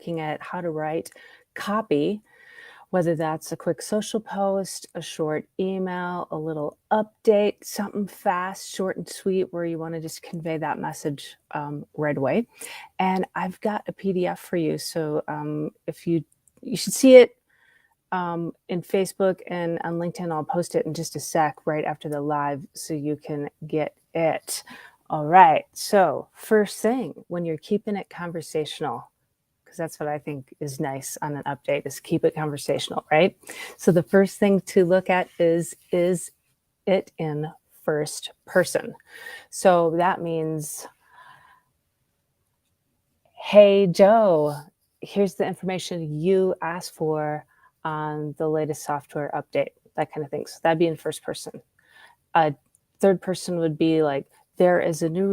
looking at how to write copy, whether that's a quick social post, a short email, a little update, something fast, short and sweet, where you want to just convey that message right away. And I've got a PDF for you. So if you should see it in Facebook and on LinkedIn. I'll post it in just a sec right after the live so you can get it. All right. So first thing, when you're keeping it conversational, because that's what I think is nice on an update, is keep it conversational, right? So the first thing to look at is it in first person? So that means, hey, Joe, here's the information you asked for on the latest software update, that kind of thing. So that'd be in first person. Third person would be like, there is a new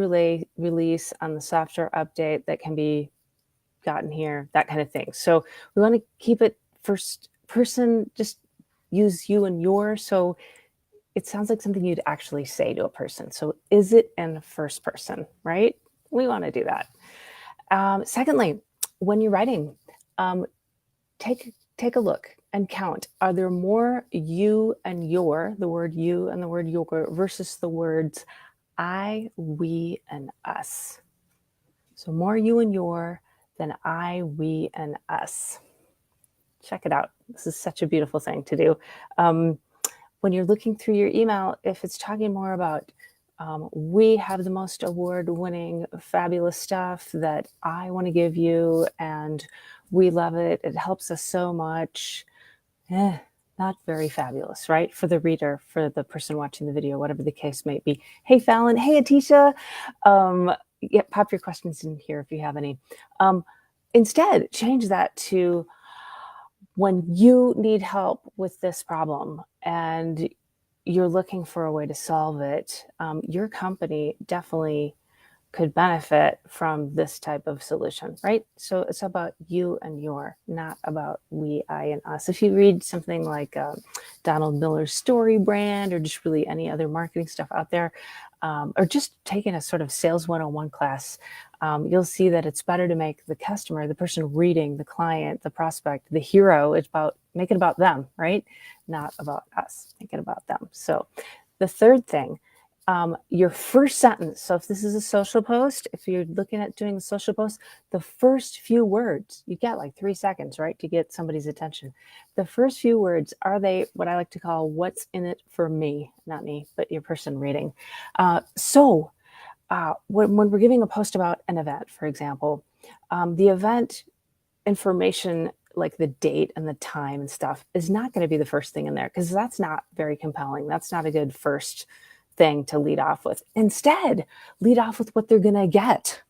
release on the software update that can be gotten here, that kind of thing. So we want to keep it first person, just use you and your. So it sounds like something you'd actually say to a person. So is it in first person, right? We want to do that. Secondly, when you're writing, take a look and count. Are there more you and your, the word you and the word your, versus the words I, we, and us? So more you and your than I, we, and us. Check it out. This is such a beautiful thing to do. When you're looking through your email, if it's talking more about we have the most award-winning, fabulous stuff that I want to give you, and we love it. It helps us so much. Not very fabulous, right? For the reader, for the person watching the video, whatever the case may be. Hey, Fallon. Hey, Atisha. Yeah, pop your questions in here if you have any. Instead, change that to when you need help with this problem and you're looking for a way to solve it, your company definitely could benefit from this type of solution, right? So it's about you and your, not about we, I, and us. If you read something like Donald Miller's Story Brand, or just really any other marketing stuff out there, or just taking a sort of sales 101 class, you'll see that it's better to make the customer, the person reading, the client, the prospect, the hero. It's about, make it about them, right? Not about us, make it about them. So the third thing, your first sentence. So if this is a social post, if you're looking at doing a social post, the first few words, you get like 3 seconds, right, to get somebody's attention. The first few words, are they what I like to call what's in it for me? Not me, but your person reading. When we're giving a post about an event, for example, the event information, like the date and the time and stuff, is not going to be the first thing in there, because that's not very compelling. That's not a good first thing to lead off with. Instead, lead off with what they're going to get.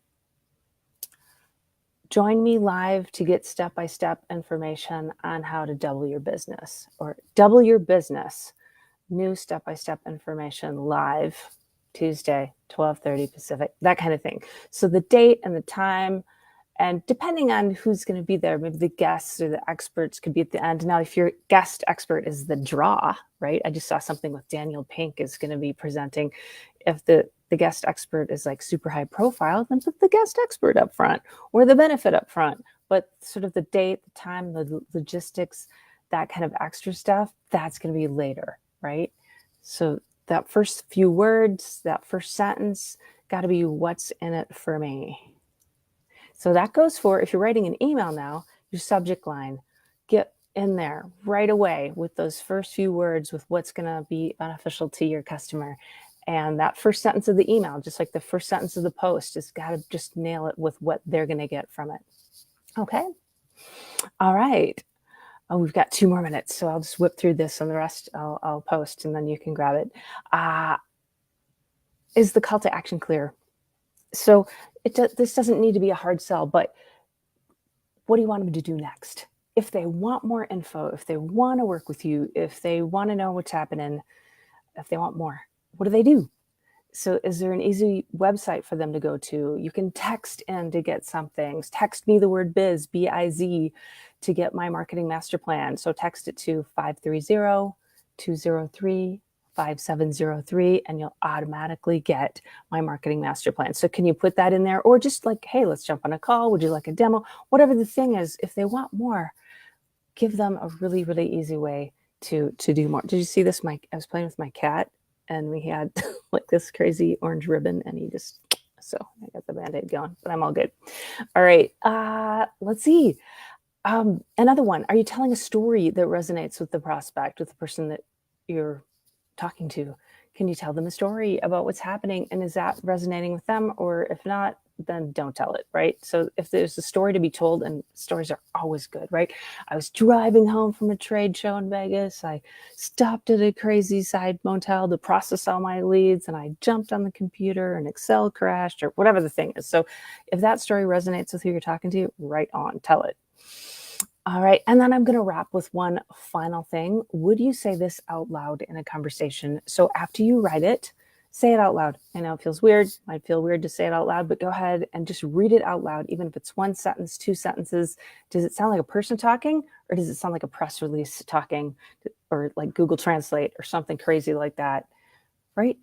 Join me live to get step-by-step information on how to double your business, or double your business. New step-by-step information live Tuesday, 12:30 Pacific, that kind of thing. So the date and the time, and depending on who's going to be there, maybe the guests or the experts could be at the end. Now, if your guest expert is the draw, right? I just saw something with Daniel Pink is going to be presenting. If the guest expert is like super high profile, then put the guest expert up front, or the benefit up front. But sort of the date, the time, the logistics, that kind of extra stuff, that's going to be later, right? So that first few words, that first sentence, got to be what's in it for me. So that goes for, if you're writing an email now, your subject line, get in there right away with those first few words with what's going to be beneficial to your customer. And that first sentence of the email, just like the first sentence of the post, has got to just nail it with what they're going to get from it. Okay. All right. Oh, we've got 2 more minutes, so I'll just whip through this, and the rest I'll post, and then you can grab it. Is the call to action clear? So this doesn't need to be a hard sell, but what do you want them to do next? If they want more info, if they want to work with you, if they want to know what's happening, if they want more, what do they do? So is there an easy website for them to go to? You can text in to get some things. Text me the word biz, B-I-Z, to get my marketing master plan. So text it to 530-203-5685. 5703, and you'll automatically get my marketing master plan. So can you put that in there? Or just like, hey, let's jump on a call. Would you like a demo? Whatever the thing is, if they want more, give them a really, really easy way to do more. Did you see this? I was playing with my cat, and we had like this crazy orange ribbon, and he just, so I got the Band-Aid going, but I'm all good. All right, let's see. Another one, are you telling a story that resonates with the prospect, with the person that you're talking to? Can you tell them a story about what's happening, and is that resonating with them? Or if not, then don't tell it, right? So if there's a story to be told, and stories are always good, right? I was driving home from a trade show in Vegas. I stopped at a crazy side motel to process all my leads, and I jumped on the computer and Excel crashed, or whatever the thing is. So if that story resonates with who you're talking to, right on, tell it. All right, and then I'm going to wrap with one final thing. Would you say this out loud in a conversation? So after you write it, say it out loud. I know it feels weird. Might feel weird to say it out loud, but go ahead and just read it out loud, even if it's one sentence, two sentences. Does it sound like a person talking, or does it sound like a press release talking, or like Google Translate or something crazy like that, right?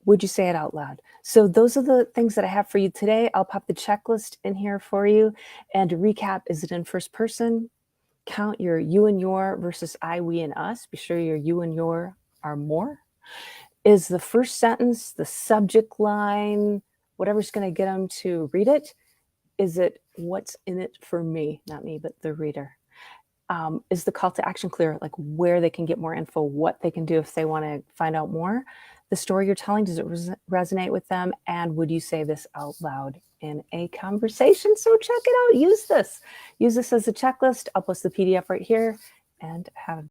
Would you say it out loud? So those are the things that I have for you today. I'll pop the checklist in here for you. And to recap, is it in first person? Count your you and your versus I, we, and us. Be sure your you and your are more. Is the first sentence, the subject line, whatever's going to get them to read it? Is it what's in it for me? Not me, but the reader. Is the call to action clear? Like where they can get more info, what they can do if they want to find out more? The story you're telling, does it resonate with them? And would you say this out loud in a conversation? So check it out. Use this as a checklist. I'll post the PDF right here, and have